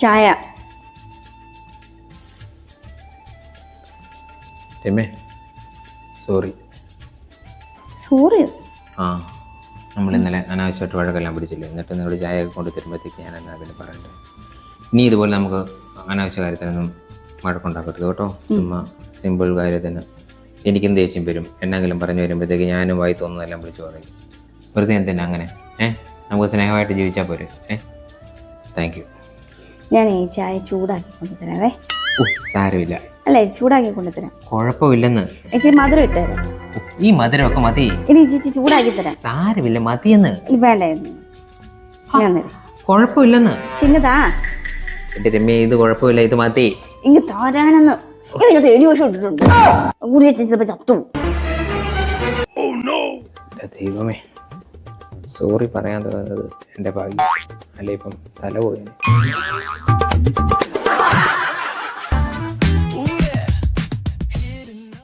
ചായ. രമേ sorry. Sorry? ആ, നമ്മൾ ഇന്നലെ അനാവശ്യമായിട്ട് വഴക്കെല്ലാം പിടിച്ചില്ലേ, എന്നിട്ട് നിങ്ങൾ ചായ ഒക്കെ കൊണ്ട് തരുമ്പോഴത്തേക്ക് ഞാൻ എന്നാ പിന്നെ പറയണ്ടേ. ഇനി ഇതുപോലെ നമുക്ക് അനാവശ്യ കാര്യത്തിനൊന്നും വഴക്കുണ്ടാക്കരുത് കേട്ടോ. ചുമ്മാ സിമ്പിൾ കാര്യത്തിന് എനിക്കും ദേഷ്യം വരും. എന്നെങ്കിലും പറഞ്ഞു വരുമ്പോഴത്തേക്ക് ഞാനും വായി തോന്നുന്നതെല്ലാം വിളിച്ചു പറയും. വെറുതെ എന്തിനാ അങ്ങനെ? നമുക്ക് സ്നേഹമായിട്ട് ജീവിച്ചാൽ പോരെ. Thank you. ഞാൻ ഈ ചായ ചൂടാക്കി കൊണ്ടുതരാവേ. സാരമില്ല. അല്ലേ, ചൂടാക്കി കൊണ്ടുതരാം. കുഴപ്പമില്ലെന്ന്. ചേച്ചി മധുരം ഇട്ട് തരാം. ഈ മധുരമൊക്കെ മതി. ഇനി ചേച്ചി ചൂടാക്കി തരാം. സാരമില്ല, മതിയെന്ന്. വേണ്ടായിരുന്നു. ഞാൻ തരാം. കുഴപ്പമില്ലെന്ന്. ചിന്നതാ എന്റെ രമ്യ, ഇത് കുഴപ്പമില്ല, ഇത് മതി. ഇങ്ങ് താരാനെന്ന് ഇതിനകത്ത് 7 വർഷം ഇട്ടിട്ടുണ്ട്. കൂടി ചിലപ്പോ ചത്തു. ദൈവമേ, സോറി പറയാൻ തോന്നുന്നത് എൻ്റെ ഭാഗ്യം. അല്ലെ ഇപ്പം തല പോയി.